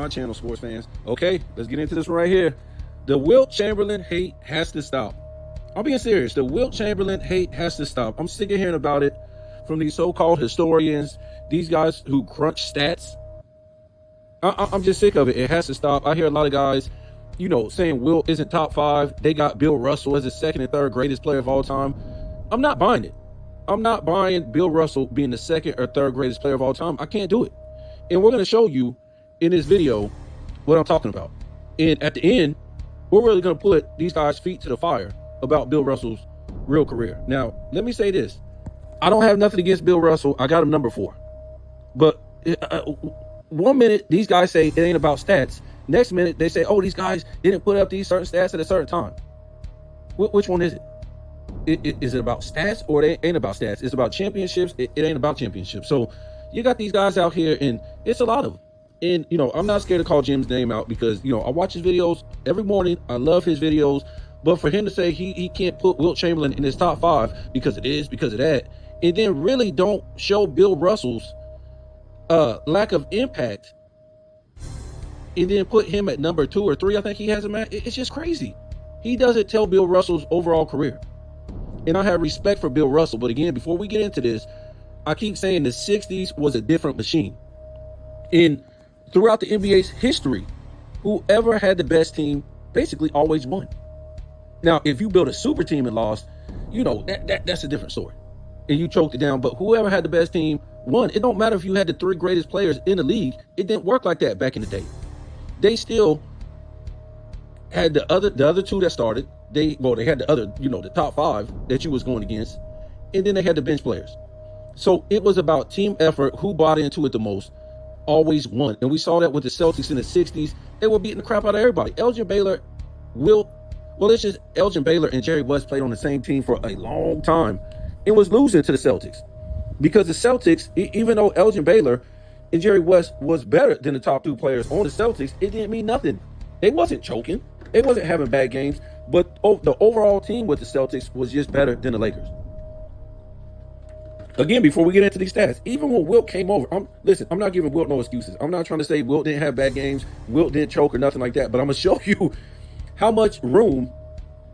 my channel, sports fans. Okay, let's get into this right here. The Wilt Chamberlain hate has to stop. I'm being serious. The Wilt Chamberlain hate has to stop. I'm sick of hearing about it from these so-called historians, these guys who crunch stats. I'm just sick of it. It has to stop. I hear a lot of guys, saying Wilt isn't top 5. They got Bill Russell as the second and third greatest player of all time. I'm not buying it. I'm not buying Bill Russell being the second or third greatest player of all time. I can't do it. And we're going to show you in this video what I'm talking about. And at the end, we're really going to put these guys' feet to the fire about Bill Russell's real career. Now, let me say this. I don't have nothing against Bill Russell. I got him number 4. But 1 minute, these guys say it ain't about stats. Next minute, they say, oh, these guys didn't put up these certain stats at a certain time. Which one is it? Is it about stats or it ain't about stats? It's about championships. It ain't about championships. So you got these guys out here, and it's a lot of them. And, I'm not scared to call Jim's name out because, I watch his videos every morning. I love his videos. But for him to say he can't put Wilt Chamberlain in his top 5 because of that, and then really don't show Bill Russell's lack of impact and then put him at number 2 or 3, I think he has him at, it's just crazy. He doesn't tell Bill Russell's overall career. And I have respect for Bill Russell. But again, before we get into this, I keep saying the 60s was a different machine. And throughout the NBA's history, whoever had the best team basically always won. Now, if you build a super team and lost, that's a different story. And you choked it down. But whoever had the best team won. It don't matter if you had the 3 greatest players in the league. It didn't work like that back in the day. They still had the other 2 that started. They had the other, the top 5 that you was going against. And then they had the bench players. So it was about team effort. Who bought into it the most always won. And we saw that with the Celtics in the 60s. They were beating the crap out of everybody. Elgin Baylor, Elgin Baylor and Jerry West played on the same team for a long time and was losing to the Celtics. Because the Celtics, even though Elgin Baylor and Jerry West was better than the top 2 players on the Celtics, it didn't mean nothing. They wasn't choking. They wasn't having bad games. But the overall team with the Celtics was just better than the Lakers. Again, before we get into these stats, even when Wilt came over, I'm not giving Wilt no excuses. I'm not trying to say Wilt didn't have bad games, Wilt didn't choke or nothing like that. But I'm going to show you how much room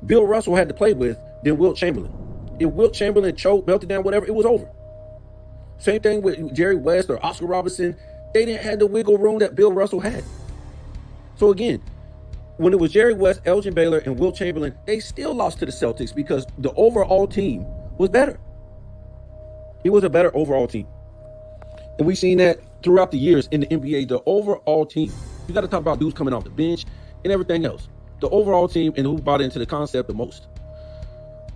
Bill Russell had to play with than Wilt Chamberlain. If Wilt Chamberlain choked, melted down, whatever, it was over. Same thing with Jerry West or Oscar Robertson. They didn't have the wiggle room that Bill Russell had. So again, when it was Jerry West, Elgin Baylor, and Wilt Chamberlain, they still lost to the Celtics because the overall team was better. It was a better overall team. And we've seen that throughout the years in the NBA, the overall team. You got to talk about dudes coming off the bench and everything else. The overall team and who bought into the concept the most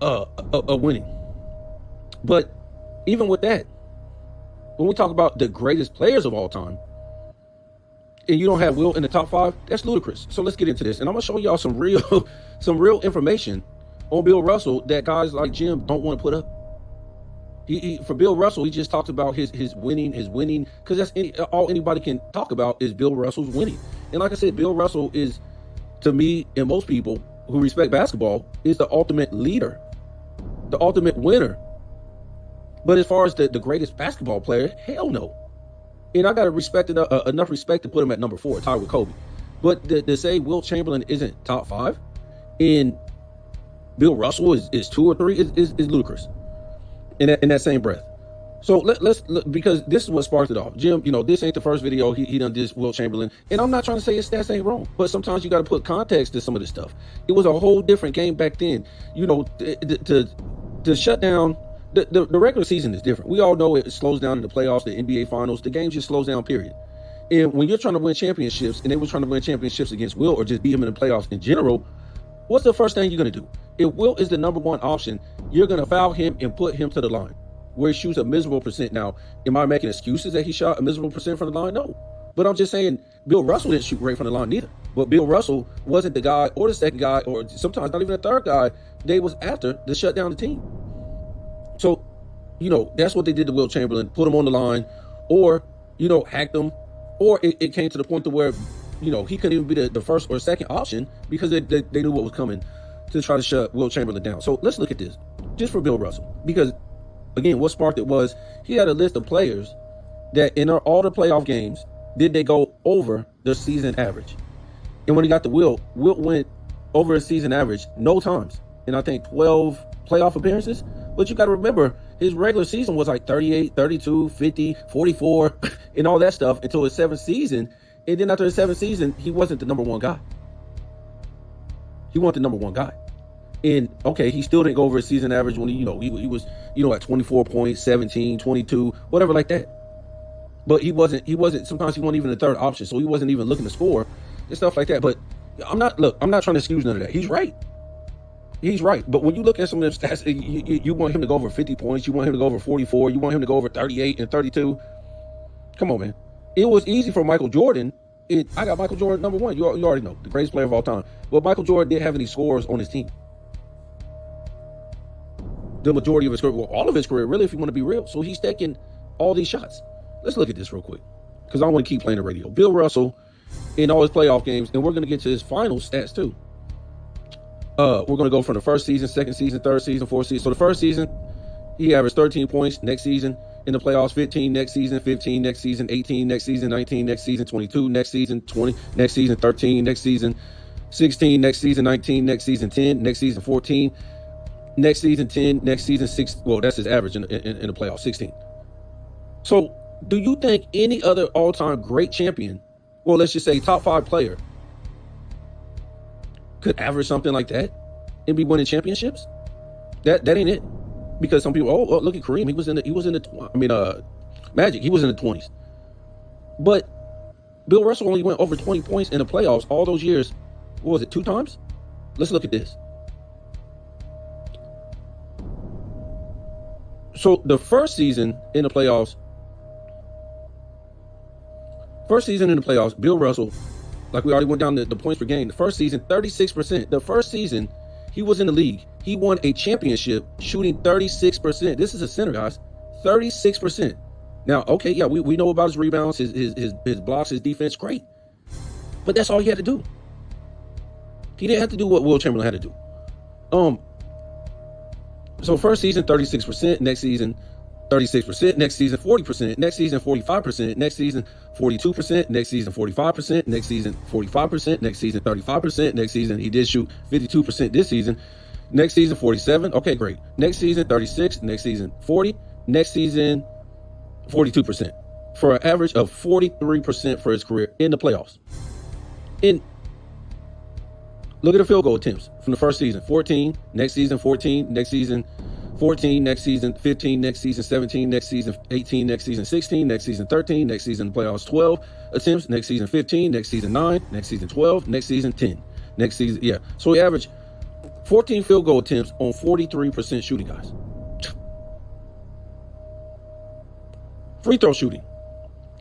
of winning. But even with that, when we talk about the greatest players of all time, and you don't have Wilt in the top 5, that's ludicrous. So let's get into this. And I'm going to show y'all some real information on Bill Russell that guys like Jim don't want to put up. For Bill Russell, he just talks about his winning, because that's all anybody can talk about is Bill Russell's winning. And like I said, Bill Russell is, to me and most people who respect basketball, is the ultimate leader, the ultimate winner. But as far as the greatest basketball player, hell no. And I got to respect enough respect to put him at number 4, tied with Kobe. But to say Wilt Chamberlain isn't top 5 and Bill Russell is 2 or 3 is ludicrous in that same breath. So let's because this is what sparked it off. Jim, this ain't the first video he done this Wilt Chamberlain. And I'm not trying to say his stats ain't wrong, but sometimes you got to put context to some of this stuff. It was a whole different game back then. To shut down. The regular season is different. We all know it slows down in the playoffs, the NBA finals. The game just slows down, period. And when you're trying to win championships, and they were trying to win championships against Wilt or just beat him in the playoffs in general, what's the first thing you're going to do? If Wilt is the number 1 option, you're going to foul him and put him to the line, where he shoots a miserable percent. Now, am I making excuses that he shot a miserable percent from the line? No. But I'm just saying Bill Russell didn't shoot great from the line neither. But Bill Russell wasn't the guy or the second guy or sometimes not even the third guy they was after to shut down the team. So, that's what they did to Wilt Chamberlain, put him on the line, or, hacked him, or it came to the point to where, he couldn't even be the first or second option because they knew what was coming to try to shut Wilt Chamberlain down. So let's look at this, just for Bill Russell, because, again, what sparked it was he had a list of players that in all the playoff games, did they go over the season average. And when he got the Wilt went over his season average no times. And I think 12 playoff appearances. But you got to remember, his regular season was like 38, 32, 50, 44, and all that stuff until his seventh season. And then after his seventh season, he wasn't the number one guy. He wasn't the number one guy. And okay, he still didn't go over his season average when he was, at 24 points, 17, 22, whatever like that. But he wasn't, sometimes he wasn't even the third option. So he wasn't even looking to score and stuff like that. But I'm not trying to excuse none of that. He's right. But when you look at some of them stats, you want him to go over 50 points. You want him to go over 44. You want him to go over 38 and 32. Come on, man. It was easy for Michael Jordan. I got Michael Jordan number one. You already know, the greatest player of all time. But Michael Jordan didn't have any scores on his team. The majority of his career, well, all of his career, really, if you want to be real. So he's taking all these shots. Let's look at this real quick, because I want to keep playing the radio. Bill Russell in all his playoff games, and we're going to get to his final stats too. We're going to go from the first season, second season, third season, fourth season. So the first season, he averaged 13 points. Next season, in the playoffs, 15. Next season, 15. Next season, 18. Next season, 19. Next season, 22. Next season, 20. Next season, 13. Next season, 16. Next season, 19. Next season, 10. Next season, 14. Next season, 10. Next season, 6. Well, that's his average in the playoffs, 16. So do you think any other all-time great champion, well, let's just say top 5 player, could average something like that and be winning championships? That ain't it. Because some people, oh, look at Kareem. He was in the Magic. He was in the 20s. But Bill Russell only went over 20 points in the playoffs all those years. What was it, 2 times? Let's look at this. So the first season in the playoffs, Bill Russell, like we already went down the points per game. The first season, 36%. The first season he was in the league, he won a championship shooting 36%. This is a center, guys. 36%. Now, okay, yeah, we know about his rebounds, his blocks, his defense, great. But that's all he had to do. He didn't have to do what Wilt Chamberlain had to do. So first season, 36%. Next season, 36%. Next season, 40%. Next season, 45%. Next season, 42%. Next season, 45%. Next season, 45%. Next season, 35%. Next season, he did shoot 52% this season. Next season, 47. Okay, great. Next season, 36. Next season, 40. Next season, 42%. For an average of 43% for his career in the playoffs. Look at the field goal attempts from the first season. 14. Next season, 14. Next season, 14. Next season, 15. Next season, 17. Next season, 18. Next season, 16. Next season, 13. Next season, playoffs, 12 attempts. Next season, 15. Next season, 9. Next season, 12. Next season, 10. Next season, yeah. So he averaged 14 field goal attempts on 43% shooting, guys. Free throw shooting.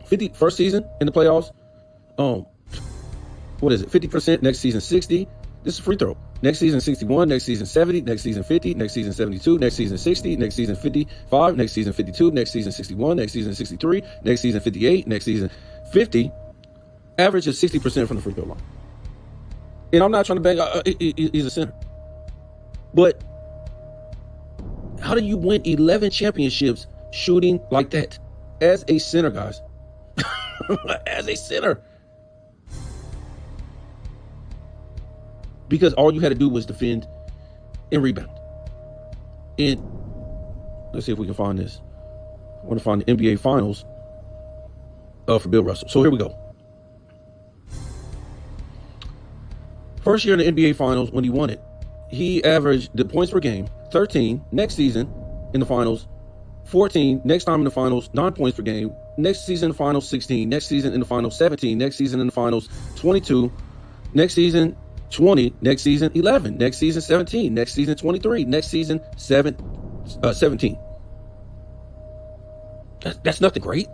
50 first season in the playoffs. What is it? 50%. Next season, 60. This is free throw. Next season, 61. Next season, 70. Next season, 50. Next season, 72. Next season, 60. Next season, 55. Next season, 52. Next season, 61. Next season, 63. Next season, 58. Next season, 50. Average is 60% from the free throw line. And I'm not trying to bang. He's a center. But how do you win 11 championships shooting like that as a center, guys? As a center. Because all you had to do was defend and rebound. And let's see if we can find this. I want to find the NBA Finals for Bill Russell. So here we go. First year in the NBA Finals when he won it, he averaged the points per game, 13. Next season in the Finals, 14. Next time in the Finals, 9 points per game. Next season in the Finals, 16. Next season in the Finals, 17. Next season in the Finals, 22. Next season, 20. Next season, 11. Next season, 17. Next season, 23. Next season, 17. That's nothing great.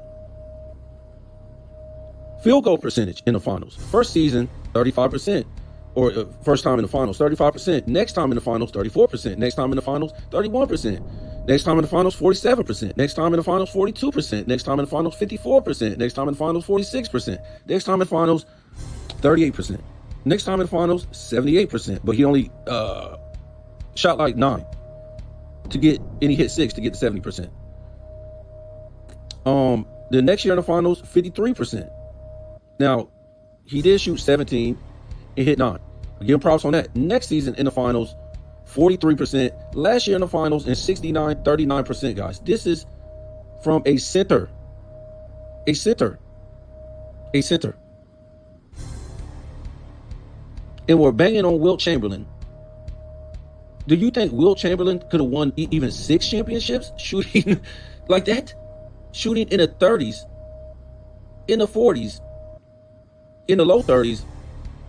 Field goal percentage in the finals. First season, 35%. Or first time in the finals, 35%. Next time in the finals, 34%. Next time in the finals, 31%. Next time in the finals, 47%. Next time in the finals, 42%. Next time in the finals, 54%. Next time in the finals, 46%. Next time in the finals, 38%. Next time in the finals, 78%. But he only shot like 9 to get, and he hit 6 to get to 70%. The next year in the finals, 53%. Now, he did shoot 17 and hit 9. I give him props on that. Next season in the finals, 43%. Last year in the finals, and 69, 39%, guys. This is from a center. A center. A center. And we're banging on Wilt Chamberlain. Do you think Wilt Chamberlain could have won even 6 championships shooting like that? Shooting in the 30s, in the 40s, in the low 30s,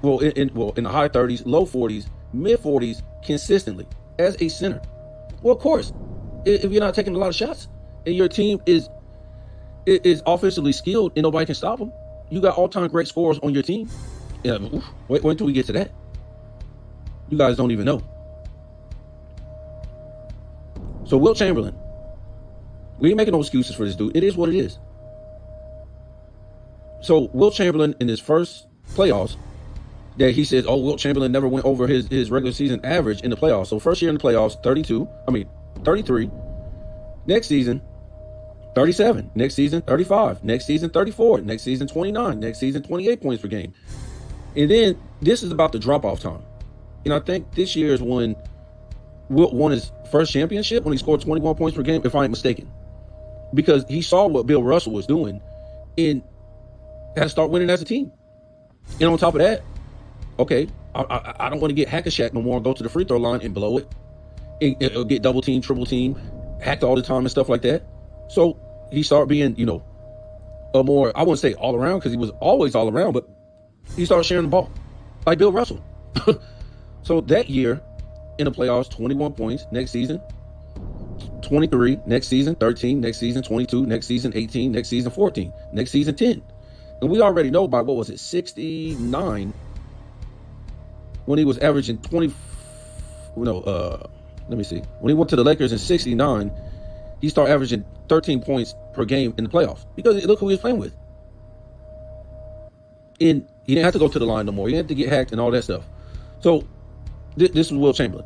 in the high 30s, low 40s, mid 40s, consistently as a center. Well, of course, if you're not taking a lot of shots and your team is offensively skilled and nobody can stop them, you got all-time great scorers on your team. Yeah, wait until we get to that. You guys don't even know. So Wilt Chamberlain, we ain't making no excuses for this dude. It is what it is. So Wilt Chamberlain in his first playoffs, that he says, oh, Wilt Chamberlain never went over his regular season average in the playoffs. So first year in the playoffs, 33. Next season, 37. Next season, 35. Next season, 34. Next season, 29. Next season, 28 points per game. And then this is about the drop-off time. And I think this year is when Wilt won his first championship, when he scored 21 points per game, if I ain't mistaken. Because he saw what Bill Russell was doing and had to start winning as a team. And on top of that, okay, I don't want to get hack-a-shack no more, go to the free throw line and blow it. It'll get double team, triple team, hacked all the time and stuff like that. So he started being, a more, I wouldn't say all around, because he was always all around, but he started sharing the ball like Bill Russell. So that year in the playoffs, 21 points. Next season, 23. Next season, 13. Next season, 22. Next season, 18. Next season, 14. Next season, 10. And we already know by, 69, when he was averaging 20. Let me see. When he went to the Lakers in 69, he started averaging 13 points per game in the playoffs. Because look who he was playing with. And he didn't have to go to the line no more. He didn't have to get hacked and all that stuff. So this was Wilt Chamberlain.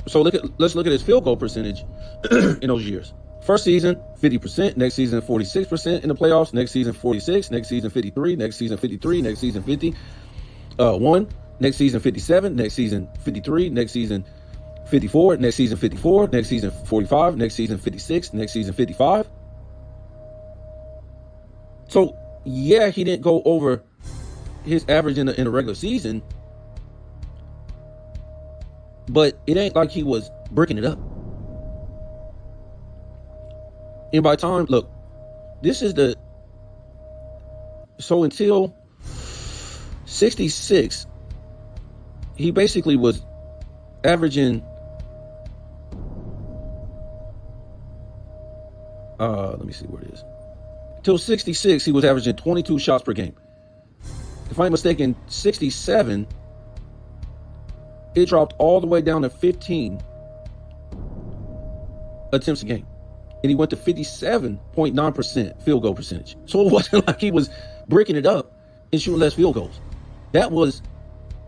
So let's look at his field goal percentage in those years. First season, 50%. Next season, 46% in the playoffs. Next season, 46. Next season, 53. Next season, 53. Next season, 51. Next season, 57. Next season, 53. Next season, 54. Next season, 54. Next season, 45. Next season, 56. Next season, 55. So, yeah, he didn't go over his average in the regular season, but it ain't like he was breaking it up. And by time, look, this is so until 66, he basically was averaging, let me see where it is. Till 66, he was averaging 22 shots per game. If I'm mistaken, 67, it dropped all the way down to 15 attempts a game. And he went to 57.9% field goal percentage. So it wasn't like he was breaking it up and shooting less field goals. That was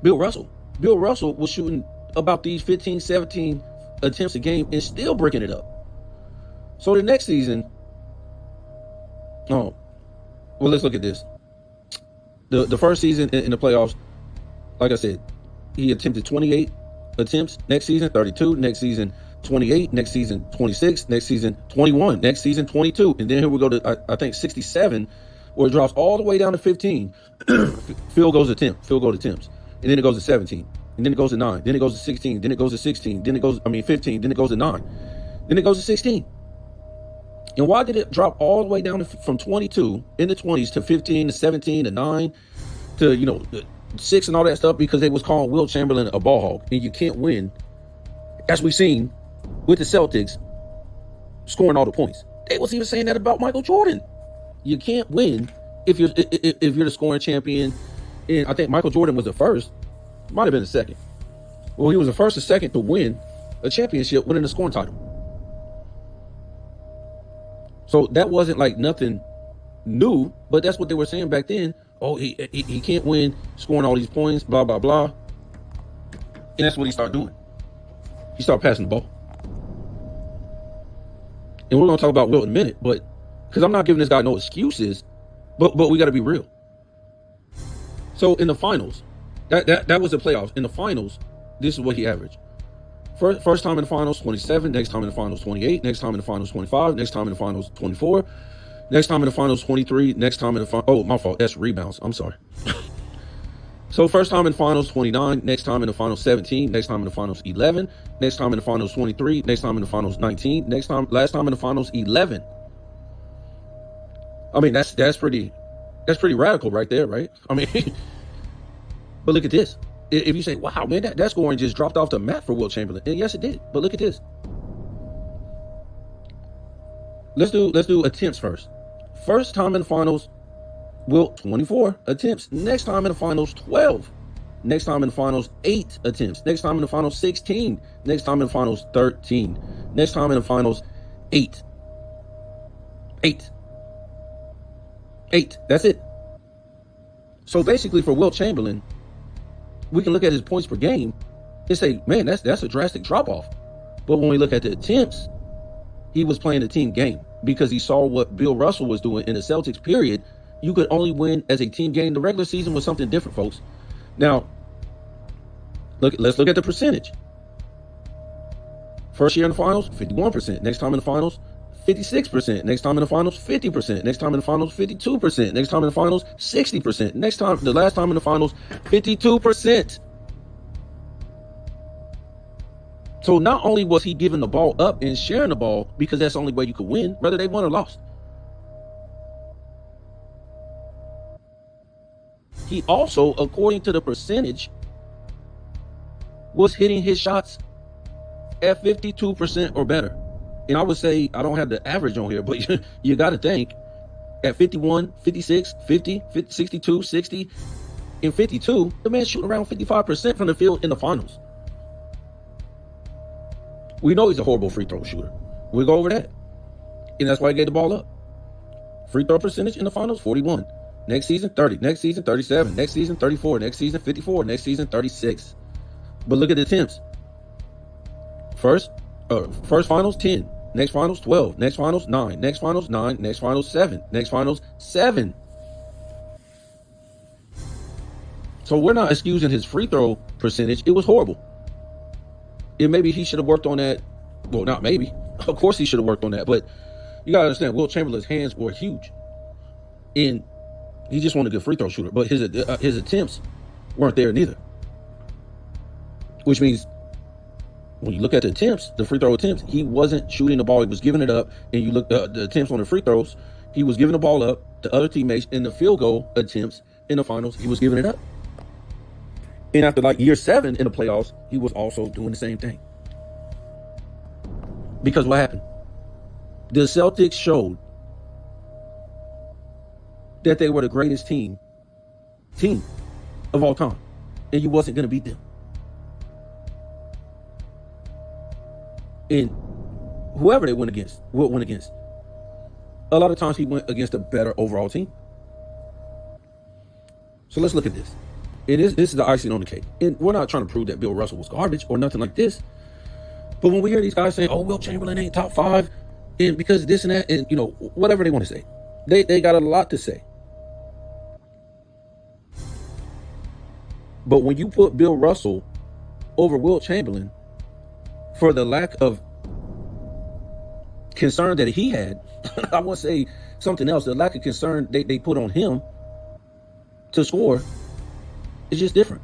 Bill Russell. Bill Russell was shooting about these 15, 17 attempts a game and still breaking it up. So the next season, let's look at this. The first season in the playoffs, like I said, he attempted 28 attempts. Next season, 32. Next season, 28. Next season, 26. Next season, 21. Next season, 22. And then here we go to, I think, 67, where it drops all the way down to 15. field goal attempts. And then it goes to 17. And then it goes to 9. Then it goes to 16. Then it goes to 16. Then it goes, 15. Then it goes to 9. Then it goes to 16. And why did it drop all the way down from 22 in the 20s to 15 to 17 to 9 to, 6 and all that stuff? Because they was calling Wilt Chamberlain a ball hog. And you can't win, as we've seen with the Celtics, scoring all the points. They was even saying that about Michael Jordan. You can't win if you're the scoring champion. And I think Michael Jordan was the first, might have been the second. Well, he was the first or second to win a championship, winning the scoring title. So that wasn't like nothing new, but that's what they were saying back then. Oh, he can't win scoring all these points, blah, blah, blah. And that's what he started doing. He started passing the ball. And we're going to talk about Wilt in a minute, but because I'm not giving this guy no excuses, but we got to be real. So in the finals, that was the playoffs. In the finals, this is what he averaged. First time in the finals, 27. Next time in the finals, 28. Next time in the finals, 25. Next time in the finals, 24. Next time in the finals, 23. Next time in the finals, oh, my fault. That's rebounds. I'm sorry. So first time in the finals, 29. Next time in the finals, 17. Next time in the finals, 11. Next time in the finals, 23. Next time in the finals, 19. Last time in the finals, 11. I mean, that's pretty radical right there, right? I mean, but look at this. If you say, wow, man, that scoring just dropped off the map for Wilt Chamberlain. And yes, it did. But look at this. Let's do attempts first. First time in the finals, Wilt, 24 attempts. Next time in the finals, 12. Next time in the finals, 8 attempts. Next time in the finals, 16. Next time in the finals, 13. Next time in the finals, 8. 8. That's it. So basically for Wilt Chamberlain, we can look at his points per game and say, man, that's a drastic drop off. But when we look at the attempts, he was playing a team game because he saw what Bill Russell was doing in the Celtics period. You could only win as a team game. The regular season was something different, folks. Now, let's look at the percentage. First year in the finals, 51%. Next time in the finals, 56%. Next time in the finals, 50%. Next time in the finals, 52%. Next time in the finals, 60%. The last time in the finals, 52%. So not only was he giving the ball up and sharing the ball because that's the only way you could win, whether they won or lost. He also, according to the percentage, was hitting his shots at 52% or better. And I would say, I don't have the average on here, but you got to think at 51, 56, 50, 62, 60, and 52, the man's shooting around 55% from the field in the finals. We know he's a horrible free throw shooter. We'll go over that. And that's why he gave the ball up. Free throw percentage in the finals, 41. Next season, 30. Next season, 37. Next season, 34. Next season, 54. Next season, 36. But look at the attempts. First finals, 10. Next finals, 12. Next finals, 9. Next finals, 9. Next finals, 7. Next finals, 7. So we're not excusing his free throw percentage. It was horrible. And maybe he should have worked on that. Well, not maybe. Of course he should have worked on that. But you got to understand, Wilt Chamberlain's hands were huge. And he just wasn't a good free throw shooter. But his attempts weren't there neither. Which means when you look at the attempts, the free throw attempts, he wasn't shooting the ball. He was giving it up. And you look at the attempts on the free throws, he was giving the ball up to other teammates. In the field goal attempts in the finals, he was giving it up. And after like year 7 in the playoffs, he was also doing the same thing. Because what happened? The Celtics showed that they were the greatest team of all time. And you wasn't going to beat them. And whoever they went against, Wilt went against. A lot of times he went against a better overall team. So let's look at this. This is the icing on the cake. And we're not trying to prove that Bill Russell was garbage or nothing like this. But when we hear these guys saying, oh, Wilt Chamberlain ain't top 5, and because this and that, and you know, whatever they want to say, they got a lot to say. But when you put Bill Russell over Wilt Chamberlain for the lack of concern that he had, I want to say something else, the lack of concern they put on him to score, it's just different.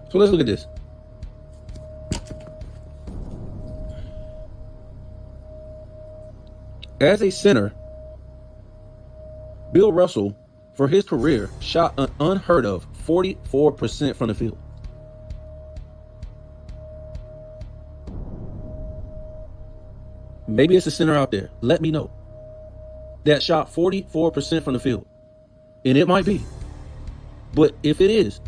So let's look at this. As a center, Bill Russell, for his career, shot an unheard of 44% from the field. Maybe it's a center out there, let me know, that shot 44% from the field. And it might be. But if it is,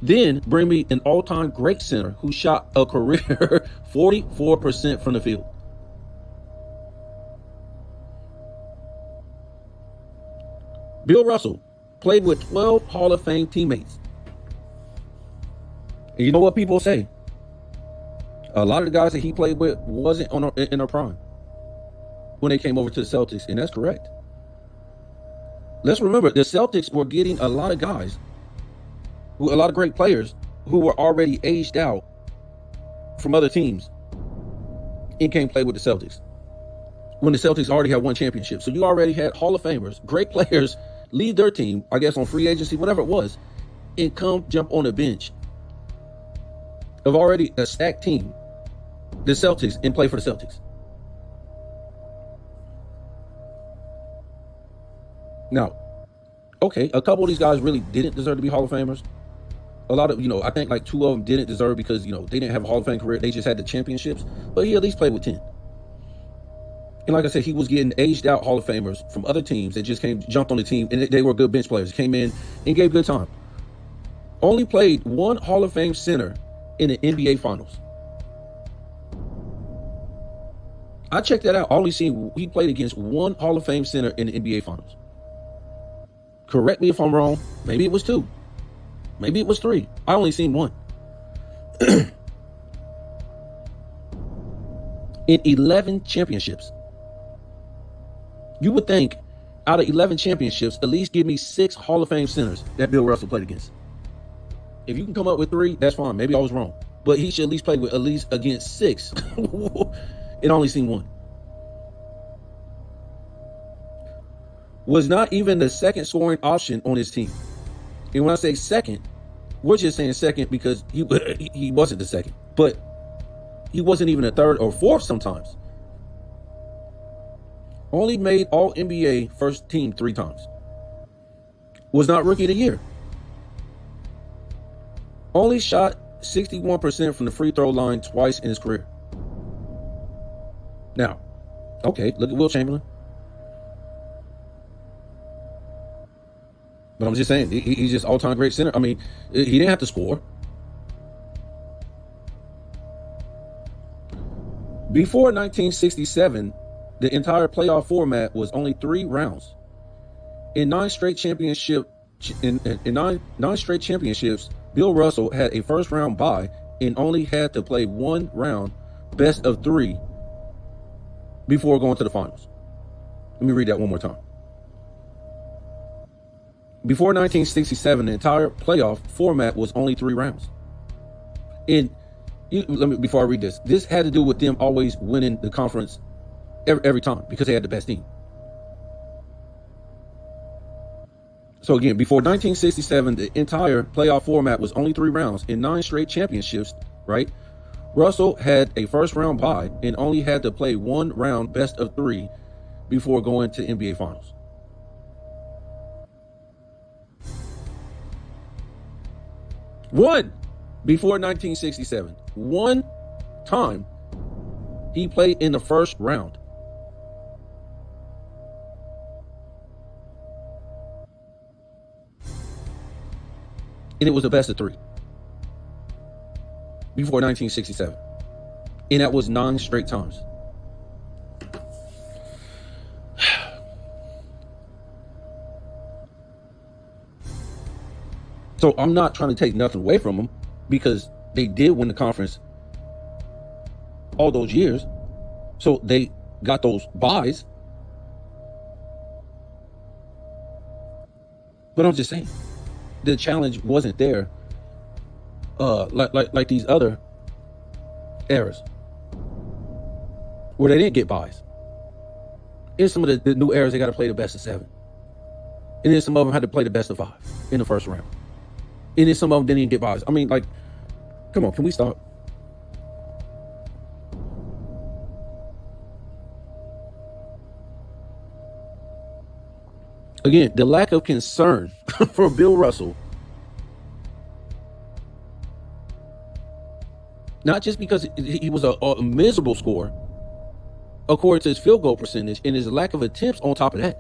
then bring me an all-time great center who shot a career 44% from the field. Bill Russell played with 12 Hall of Fame teammates. And you know what people say? A lot of the guys that he played with wasn't in their prime when they came over to the Celtics, and that's correct. let's remember the Celtics were getting a lot of guys, a lot of great players who were already aged out from other teams and came play with the Celtics when the Celtics already had won championships. So you already had Hall of Famers, great players, leave their team, I guess on free agency, whatever it was, and come jump on the bench of already a stacked team, the Celtics, and play for the Celtics. Now, okay, a couple of these guys really didn't deserve to be Hall of Famers. A lot of, I think like 2 of them didn't deserve because, they didn't have a Hall of Fame career. They just had the championships. But he at least played with 10. And like I said, he was getting aged out Hall of Famers from other teams that just jumped on the team, and they were good bench players. Came in and gave good time. Only played one Hall of Fame center in the NBA Finals. I checked that out. Only seen he played against one Hall of Fame center in the NBA Finals. Correct me if I'm wrong. Maybe it was 2. Maybe it was 3. I only seen 1. In 11 championships. You would think out of 11 championships, at least give me 6 Hall of Fame centers that Bill Russell played against. If you can come up with 3, that's fine. Maybe I was wrong. But he should at least play with at least against 6. And only seen 1. Was not even the second scoring option on his team. And when I say second, we're just saying second because he wasn't the second. But he wasn't even a third or fourth sometimes. Only made all NBA first team 3 times. Was not rookie of the year. Only shot 61% from the free throw line twice in his career. Now, okay, look at Wilt Chamberlain. But I'm just saying, he's just all-time great center. I mean, he didn't have to score. Before 1967, the entire playoff format was only 3 rounds. In 9 straight championships, Bill Russell had a first-round bye and only had to play 1 round, best of 3, before going to the finals. Let me read that one more time. Before 1967, the entire playoff format was only 3 rounds. And before I read this had to do with them always winning the conference every time because they had the best team. So again, before 1967, the entire playoff format was only 3 rounds in 9 straight championships, right? Russell had a first-round bye and only had to play 1 round best of 3 before going to NBA Finals. One before 1967. 1 time he played in the first round. And it was the best of 3. Before 1967. And that was 9 straight times. So I'm not trying to take nothing away from them because they did win the conference all those years. So they got those buys. But I'm just saying, the challenge wasn't there like these other eras where they didn't get buys. In some of the new eras, they got to play the best of 7. And then some of them had to play the best of 5 in the first round. And then some of them didn't even get buys. I mean, like, come on, can we stop? Again, the lack of concern for Bill Russell, not just because he was a miserable scorer, according to his field goal percentage, and his lack of attempts on top of that.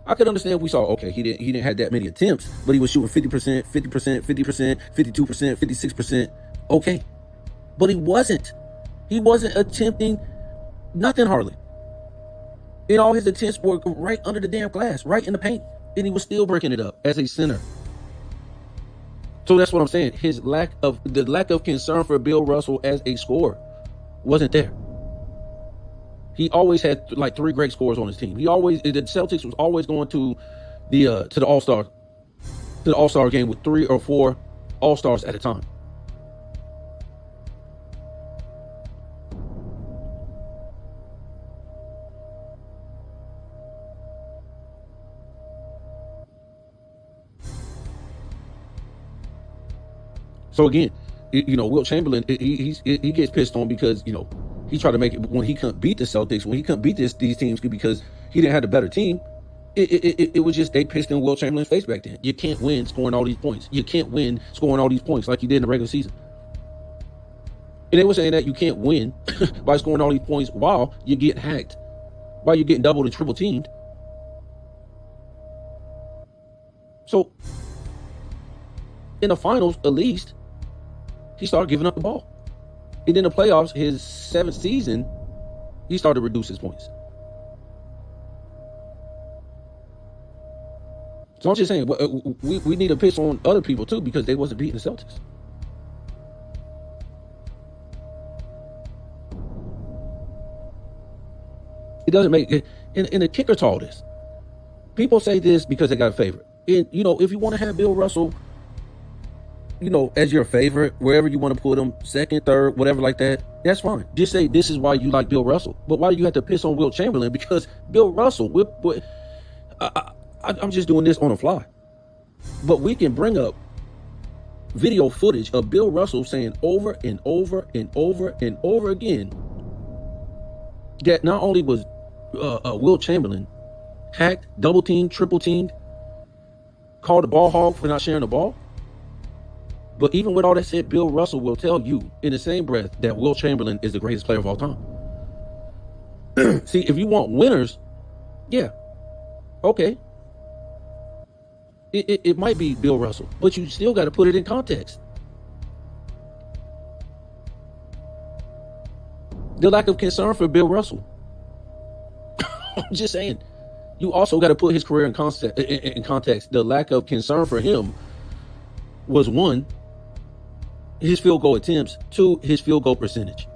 I could understand if we saw, okay, he didn't have that many attempts, but he was shooting 50%, 50%, 50%, 52%, 56%. Okay. But he wasn't attempting nothing hardly. And all his attempts were right under the damn glass, right in the paint. And he was still breaking it up as a center. So that's what I'm saying. The lack of concern for Bill Russell as a scorer wasn't there. He always had like 3 great scorers on his team. The Celtics was always going to, to the All-Star game with 3 or 4 All-Stars at a time. So again, Wilt Chamberlain, he gets pissed on because, he tried to make it when he couldn't beat the Celtics, when he couldn't beat these teams because he didn't have a better team. It was just they pissed in Wilt Chamberlain's face back then. You can't win scoring all these points. You can't win scoring all these points like you did in the regular season. And they were saying that you can't win by scoring all these points while you get hacked, while you're getting doubled and triple teamed. So in the finals, at least, he started giving up the ball. And in the playoffs, his 7th season, he started to reduce his points. So I'm just saying, we need to piss on other people too because they wasn't beating the Celtics. It doesn't make it. And the kicker to all this, people say this because they got a favorite. And, if you want to have Bill Russell, as your favorite, wherever you want to put him, second, third, whatever like that, that's fine. Just say this is why you like Bill Russell. But why do you have to piss on Wilt Chamberlain? Because Bill Russell, I'm just doing this on the fly. But we can bring up video footage of Bill Russell saying over and over and over and over again that not only was Wilt Chamberlain hacked, double teamed, triple teamed, called a ball hog for not sharing the ball. But even with all that said, Bill Russell will tell you in the same breath that Wilt Chamberlain is the greatest player of all time. See, if you want winners, yeah, okay. It might be Bill Russell, but you still got to put it in context. The lack of concern for Bill Russell. I'm just saying. You also got to put his career in context. The lack of concern for him was 1, his field goal attempts, 2, his field goal percentage.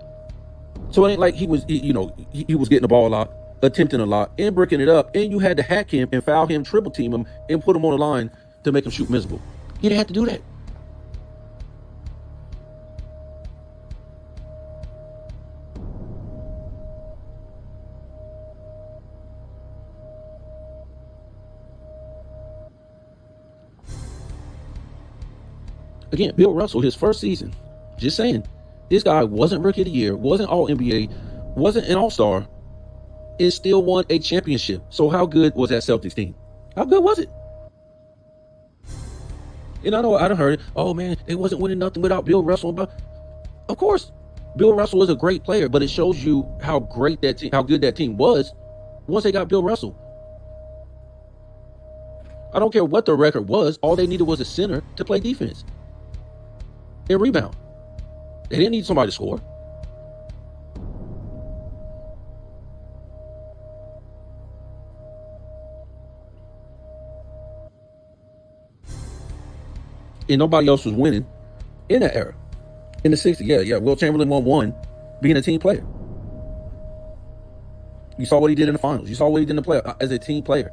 So it ain't like he was getting the ball a lot, attempting a lot, and bricking it up, and you had to hack him and foul him, triple team him, and put him on the line to make him shoot miserable. He didn't have to do that. Again, Bill Russell, his first season, just saying, this guy wasn't Rookie of the Year, wasn't All NBA, wasn't an All-Star, and still won a championship. So how good was that Celtics team? How good was it? And I know I done heard it. Oh man, they wasn't winning nothing without Bill Russell. Of course, Bill Russell was a great player, but it shows you how great that team, how good that team was once they got Bill Russell. I don't care what the record was. All they needed was a center to play defense and rebound. They didn't need somebody to score. And nobody else was winning in that era. In the 60s, yeah. Wilt Chamberlain won 1 being a team player. You saw what he did in the finals. You saw what he did in the playoffs as a team player.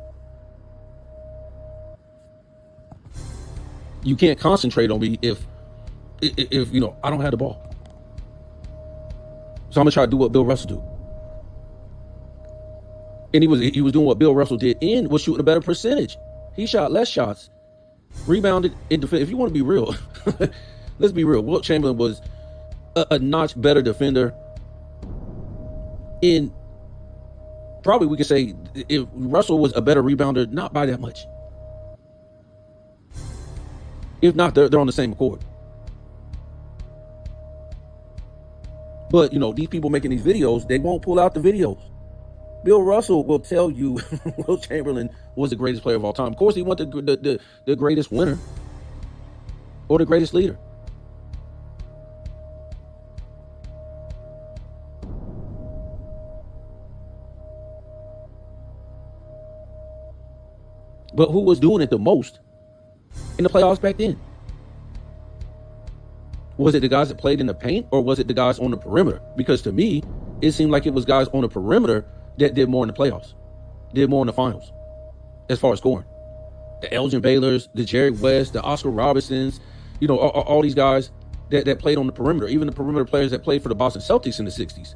You can't concentrate on me if I don't have the ball. So I'm gonna try to do what Bill Russell do. And he was doing what Bill Russell did and was shooting a better percentage. He shot less shots, rebounded, and defended. If you want to be real, let's be real. Wilt Chamberlain was a notch better defender. And probably we could say if Russell was a better rebounder, not by that much. If not, they're on the same accord. But, these people making these videos, they won't pull out the videos. Bill Russell will tell you Wilt Chamberlain was the greatest player of all time. Of course, he wasn't the greatest winner or the greatest leader. But who was doing it the most in the playoffs back then? Was it the guys that played in the paint, or was it the guys on the perimeter? Because to me, it seemed like it was guys on the perimeter that did more in the playoffs, did more in the finals, as far as scoring. the Elgin Baylors, the Jerry West, the Oscar Robertsons, all these guys that played on the perimeter, even the perimeter players that played for the Boston Celtics in the 60s.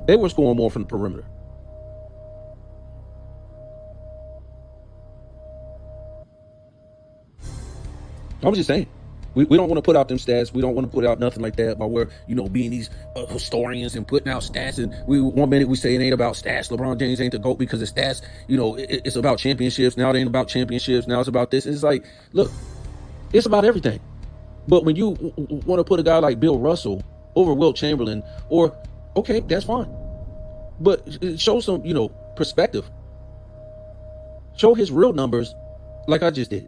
They were scoring more from the perimeter. I'm just saying. We don't want to put out them stats. We don't want to put out nothing like that. But we're, being these historians and putting out stats. And one minute we say it ain't about stats. LeBron James ain't the GOAT because the stats, it's about championships. Now it ain't about championships. Now it's about this. It's like, look, it's about everything. But when you want to put a guy like Bill Russell over Wilt Chamberlain, okay, that's fine. But show some, perspective. Show his real numbers like I just did.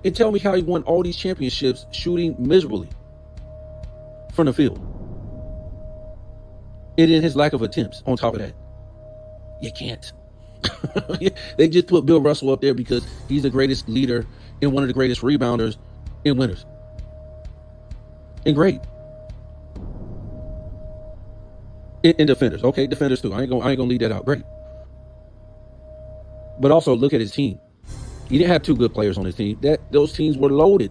And tell me how he won all these championships shooting miserably from the field. And in his lack of attempts on top of that. You can't. They just put Bill Russell up there because he's the greatest leader and one of the greatest rebounders and winners. And great. And defenders. Okay, defenders too. I ain't gonna leave that out. Great. But also look at his team. He didn't have two good players on his team. Those teams were loaded.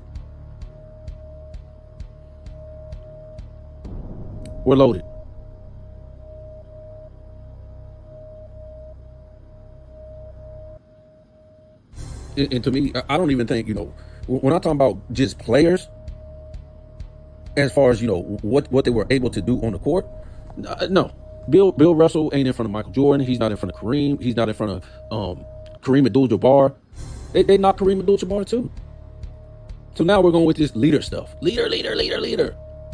And to me, I don't even think, when I'm talking about just players, as far as, what they were able to do on the court, no. Bill Russell ain't in front of Michael Jordan. He's not in front of Kareem. He's not in front of Kareem Abdul-Jabbar. They knocked Kareem Abdul-Jabbar too. So now we're going with this leader stuff. Leader.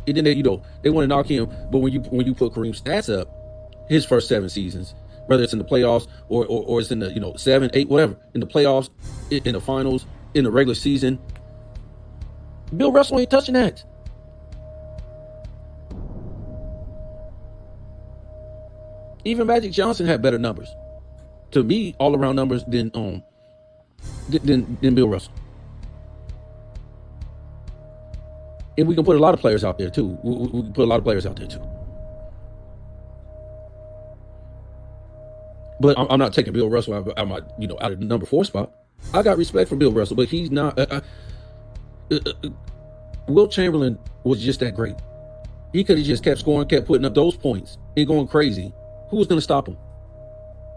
And then they want to knock him. But when you put Kareem's stats up, his first 7 seasons, whether it's in the playoffs or it's in the 7, 8, whatever, in the playoffs, in the finals, in the regular season, Bill Russell ain't touching that. Even Magic Johnson had better numbers. To me, all around numbers than Bill Russell. And we can put a lot of players out there too. We can put a lot of players out there too. But I'm not taking Bill Russell out of the number 4 spot. I got respect for Bill Russell, but he's not. Wilt Chamberlain was just that great. He could have just kept scoring, kept putting up those points and going crazy. Who was going to stop him?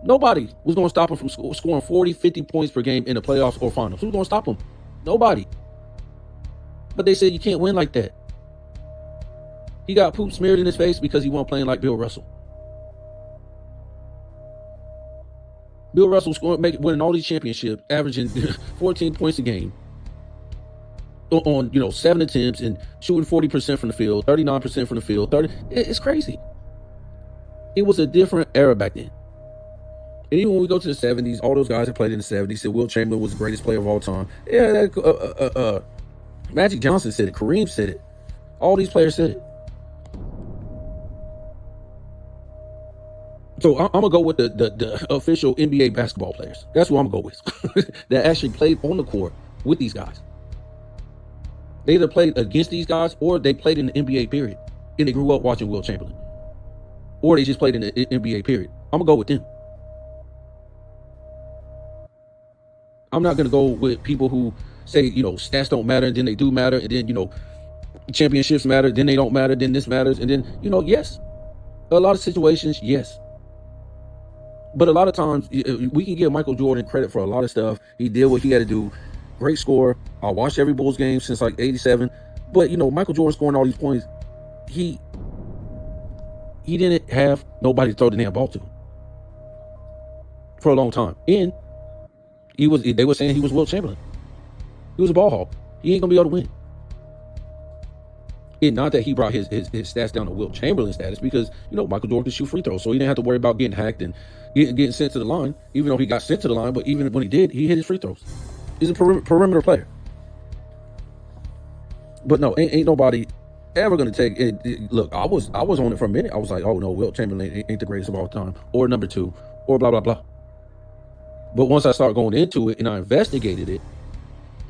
Nobody was going to stop him from scoring 40, 50 points per game in the playoffs or finals. Who's going to stop him? Nobody. But they said you can't win like that. He got poop smeared in his face because he wasn't playing like Bill Russell. Bill Russell winning all these championships, averaging 14 points a game on 7 attempts and shooting 40% from the field, 39% from the field. It's crazy. It was a different era back then. And even when we go to the 70s, all those guys that played in the 70s said Wilt Chamberlain was the greatest player of all time. Yeah, Magic Johnson said it. Kareem said it. All these players said it. So I'm going to go with the official NBA basketball players. That's who I'm going to go with. That actually played on the court with these guys. They either played against these guys or they played in the NBA period. And they grew up watching Wilt Chamberlain. Or they just played in the NBA period. I'm going to go with them. I'm not going to go with people who say, stats don't matter, and then they do matter, and then, championships matter, then they don't matter, then this matters, and then, yes. A lot of situations, yes. But a lot of times, we can give Michael Jordan credit for a lot of stuff. He did what he had to do. Great scorer. I watched every Bulls game since like 87. But, Michael Jordan scoring all these points, he didn't have nobody to throw the damn ball to for a long time. And they were saying he was Wilt Chamberlain. He was a ball hawk. He ain't gonna be able to win. And not that he brought his stats down to Wilt Chamberlain status, because Michael Jordan could shoot free throws, so he didn't have to worry about getting hacked and getting sent to the line. Even though he got sent to the line, but even when he did, he hit his free throws. He's a perimeter player. But no, ain't nobody ever gonna take it. Look, I was on it for a minute. I was like, oh no, Wilt Chamberlain ain't the greatest of all time, or number 2, or blah blah blah. But once I started going into it and I investigated it,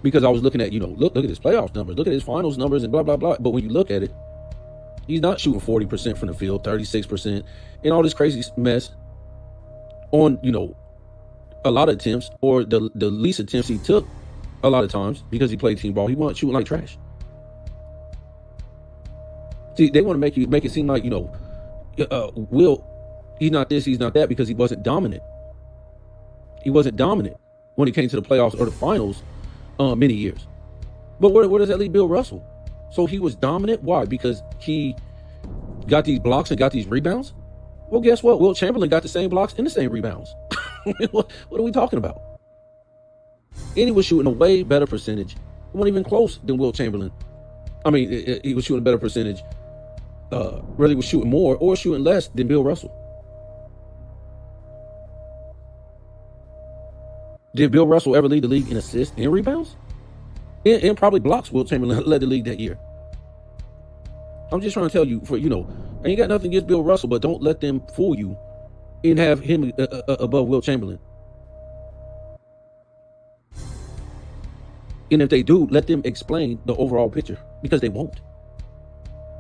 because I was looking at, look at his playoffs numbers, look at his finals numbers and blah, blah, blah. But when you look at it, he's not shooting 40% from the field, 36%, and all this crazy mess on, a lot of attempts, or the least attempts he took a lot of times because he played team ball. He wasn't shooting like trash. See, they want to make it seem like, Wilt, he's not this, he's not that, because he wasn't dominant. He wasn't dominant when it came to the playoffs or the finals many years. But where does that leave Bill Russell? So he was dominant. Why? Because he got these blocks and got these rebounds? Well, guess what? Wilt Chamberlain got the same blocks and the same rebounds. What are we talking about? And he was shooting a way better percentage. It wasn't even close than Wilt Chamberlain. I mean, he was shooting a better percentage. Whether he was shooting more or shooting less than Bill Russell. Did Bill Russell ever lead the league in assists and rebounds? And probably blocks. Wilt Chamberlain led the league that year. I'm just trying to tell you, I ain't got nothing against Bill Russell, but don't let them fool you and have him above Wilt Chamberlain. And if they do, let them explain the overall picture, because they won't.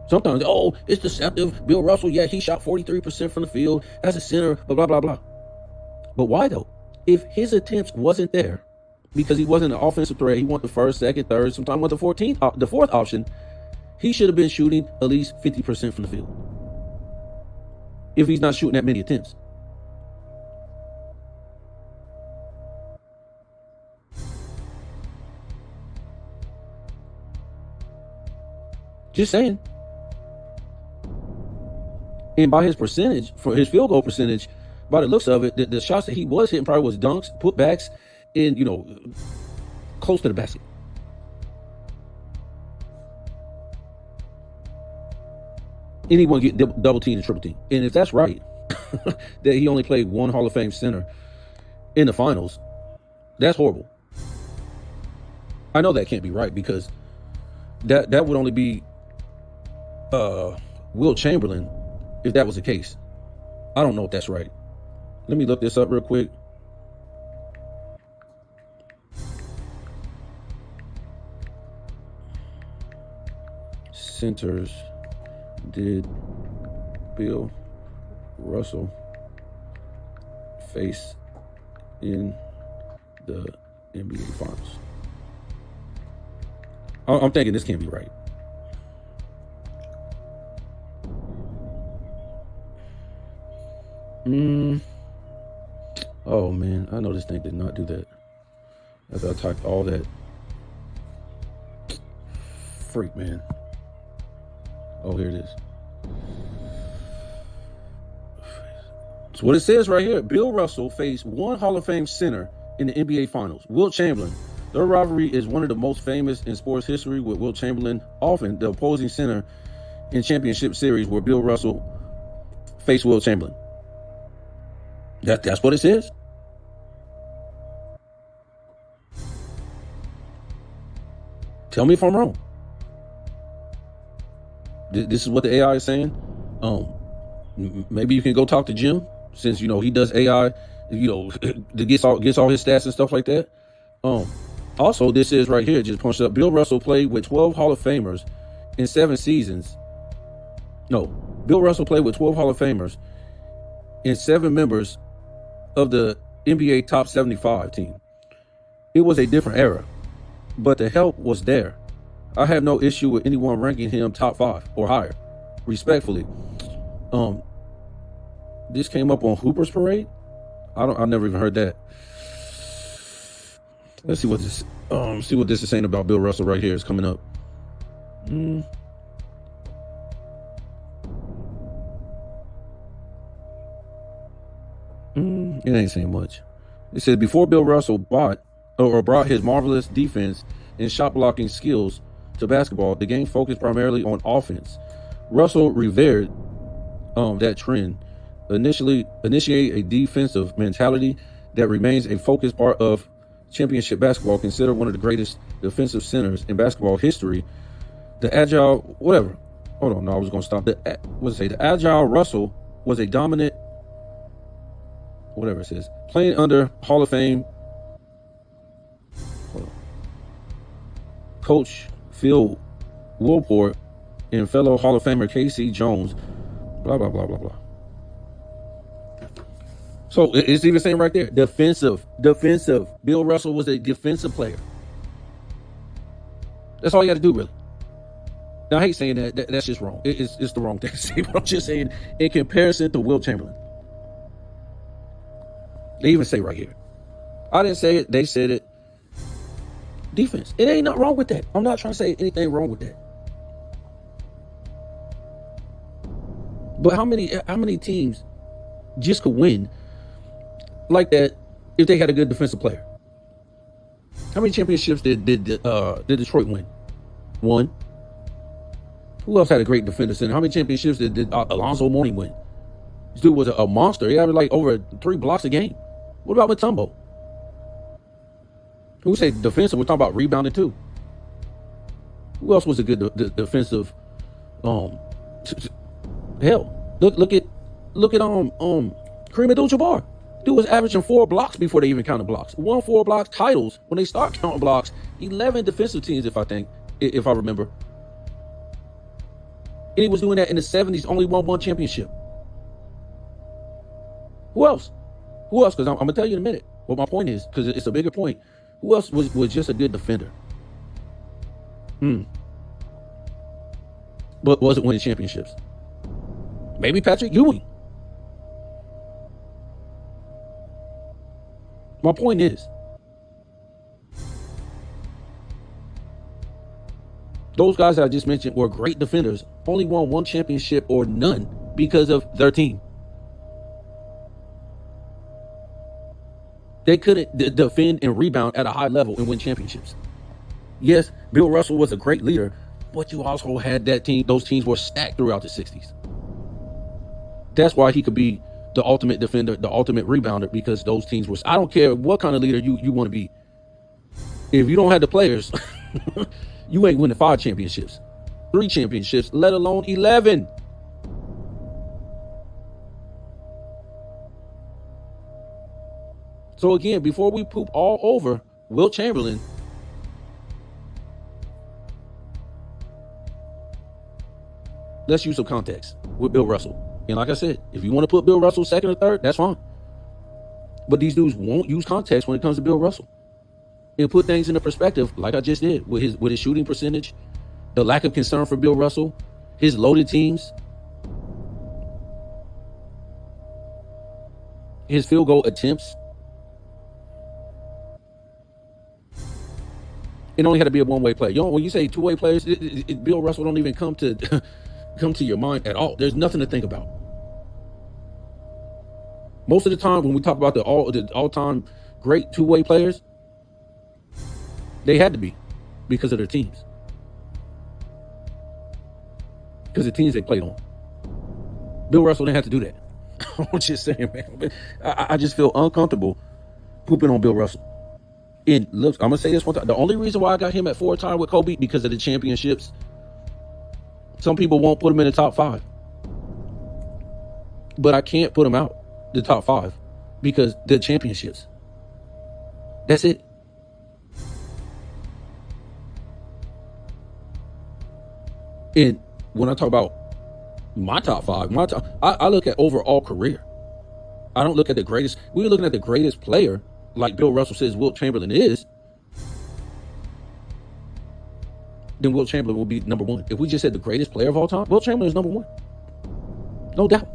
Sometimes, it's deceptive. Bill Russell, yeah, he shot 43% from the field as a center, blah, blah, blah. But why though? If his attempts wasn't there, because he wasn't an offensive threat, he went the first, second, third, sometimes went the fourth option, he should have been shooting at least 50% from the field. If he's not shooting that many attempts. Just saying. And by his percentage, for his field goal percentage, by the looks of it, the shots that he was hitting probably was dunks, putbacks, and, close to the basket. And he won't get double team and triple team. And if that's right, that he only played one Hall of Fame center in the finals, that's horrible. I know that can't be right, because that would only be Wilt Chamberlain if that was the case. I don't know if that's right. Let me look this up real quick. Centers did Bill Russell face in the NBA Finals? I'm thinking this can't be right. Oh man, I know this thing did not do that. After I typed all that. Freak, man. Oh, here it is. So what it says right here, Bill Russell faced one Hall of Fame center in the NBA Finals, Wilt Chamberlain. Their rivalry is one of the most famous in sports history, with Wilt Chamberlain often the opposing center in championship series where Bill Russell faced Wilt Chamberlain. That's what it says. Tell me if I'm wrong. This is what the AI is saying. Maybe you can go talk to Jim, since he does AI, gets all his stats and stuff like that. Also, this is right here, just punched up. Bill Russell played with 12 Hall of Famers in 7 seasons. No, Bill Russell played with 12 Hall of Famers and 7 members of the NBA Top 75 team. It was a different era, but the help was there. I have no issue with anyone ranking him top 5 or higher, respectfully. This came up on Hooper's Parade. I never even heard that. Let's see what this is saying about Bill Russell right here. Is coming up. It ain't saying much. It says before Bill Russell brought his marvelous defense and shot blocking skills to basketball, the game focused primarily on offense. Russell revered that trend, initiate a defensive mentality that remains a focus part of championship basketball, considered one of the greatest defensive centers in basketball history. The agile, whatever. Hold on, no, I was going to stop. The agile Russell was a dominant, whatever it says, playing under Hall of Fame coach Phil Wilport and fellow Hall of Famer Casey Jones. Blah, blah, blah, blah, blah. So it's even saying right there, defensive. Bill Russell was a defensive player. That's all you got to do, really. Now, I hate saying that. That's just wrong. It's the wrong thing to say, but I'm just saying in comparison to Wilt Chamberlain. They even say right here. I didn't say it. They said it. Defense. It ain't nothing wrong with that. I'm not trying to say anything wrong with that. But how many teams just could win like that if they had a good defensive player? How many championships did Detroit win? One. Who else had a great defender center? How many championships did Alonzo Mourning win? This dude was a monster. He had like over 3 blocks a game. What about Mutombo? Who say defensive? We're talking about rebounding too. Who else was a good defensive? Hell, look at Kareem Abdul-Jabbar. Dude was averaging 4 blocks before they even counted blocks. Won 4 block titles when they start counting blocks. 11 defensive teams, if I remember. And he was doing that in the 70s. Only won 1 championship. Who else? Because I'm gonna tell you in a minute what my point is, because it's a bigger point. Who else was just a good defender? But wasn't winning championships. Maybe Patrick Ewing. My point is, those guys that I just mentioned were great defenders, only won 1 championship or none because of their team. They couldn't defend and rebound at a high level and win championships. Yes, Bill Russell was a great leader, but you also had that team. Those teams were stacked throughout the 60s. That's why he could be the ultimate defender, the ultimate rebounder, because those teams were. I don't care what kind of leader you want to be. If you don't have the players, you ain't winning 5 championships, 3 championships, let alone 11. So again, before we poop all over Wilt Chamberlain, let's use some context with Bill Russell. And like I said, if you want to put Bill Russell second or third, that's fine. But these dudes won't use context when it comes to Bill Russell. And put things into perspective, like I just did, with his shooting percentage, the lack of concern for Bill Russell, his loaded teams, his field goal attempts. It only had to be a one-way play. When you say two-way players, Bill Russell don't even come to your mind at all. There's nothing to think about. Most of the time, when we talk about the all-time great two-way players, they had to be because of their teams, because the teams they played on. Bill Russell didn't have to do that. I'm just saying, man. I just feel uncomfortable pooping on Bill Russell. And look, I'm gonna say this one time. The only reason why I got him at 4-time with Kobe because of the championships. Some people won't put him in the top 5, but I can't put him out the top 5 because the championships. That's it. And when I talk about my top 5, I look at overall career. I don't look at the greatest. We're looking at the greatest player, like Bill Russell says Wilt Chamberlain is. Then Wilt Chamberlain will be number 1. If we just said the greatest player of all time, Wilt Chamberlain is number 1. No doubt.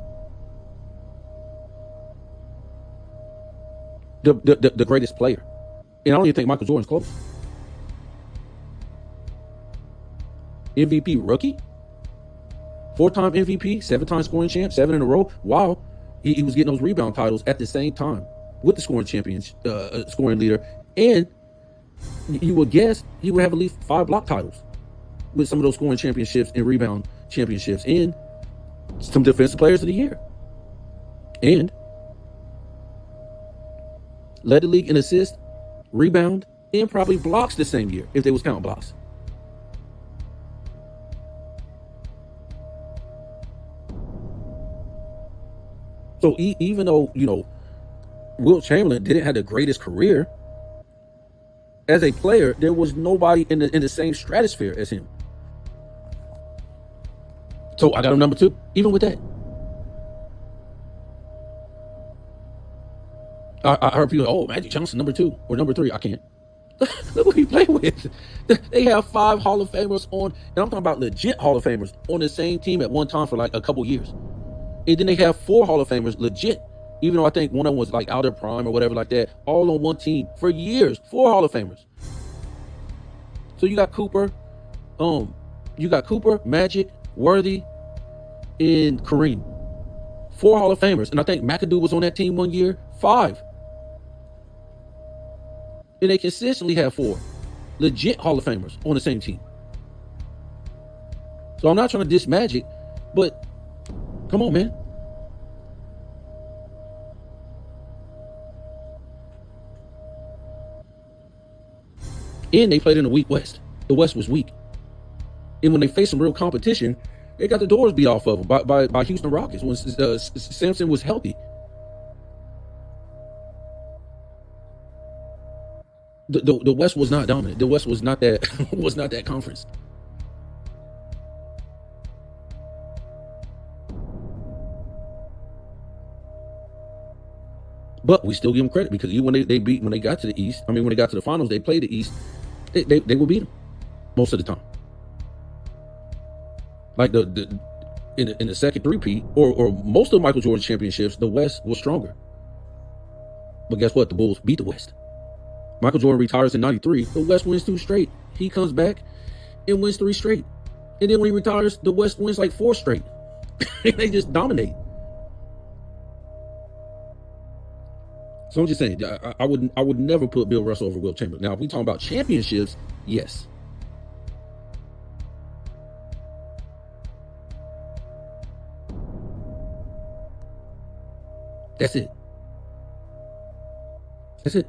The greatest player. And I don't even think Michael Jordan's close. MVP rookie, 4-time MVP, 7-time scoring champ, 7 in a row. Wow, he was getting those rebound titles at the same time with the scoring champions, scoring leader. And you would guess he would have at least 5 block titles with some of those scoring championships and rebound championships, and some defensive players of the year, and led the league in assist, rebound, and probably blocks the same year if they was counting blocks. So even though, Wilt Chamberlain didn't have the greatest career, as a player, there was nobody in the same stratosphere as him. So I got him number 2, even with that. I heard people, oh, Magic Johnson number 2 or number 3. I can't. Look what he played with. They have 5 Hall of Famers on, and I'm talking about legit Hall of Famers on the same team at one time for like a couple years. And then they have 4 Hall of Famers legit, even though I think one of them was like out of prime or whatever like that, all on one team for years. 4 Hall of Famers. So you got Cooper, Magic, Worthy, and Kareem. 4 Hall of Famers. And I think McAdoo was on that team one year. 5. And they consistently have 4 legit Hall of Famers on the same team. So I'm not trying to diss Magic, but come on, man. And they played in a weak West. The West was weak. And when they faced some real competition, they got the doors beat off of them by Houston Rockets when Sampson was healthy. The West was not dominant. The West was not that conference. But we still give them credit because even when they got to the East, when they got to the finals, they played the East. They would beat them most of the time. Like in the second three-peat or most of Michael Jordan's championships, the West was stronger. But guess what? The Bulls beat the West. Michael Jordan retires in '93. The West wins 2 straight. He comes back and wins 3 straight. And then when he retires, the West wins like 4 straight. They just dominate. So I'm just saying, I would never put Bill Russell over Wilt Chamberlain. Now, if we talk about championships, yes. That's it. That's it.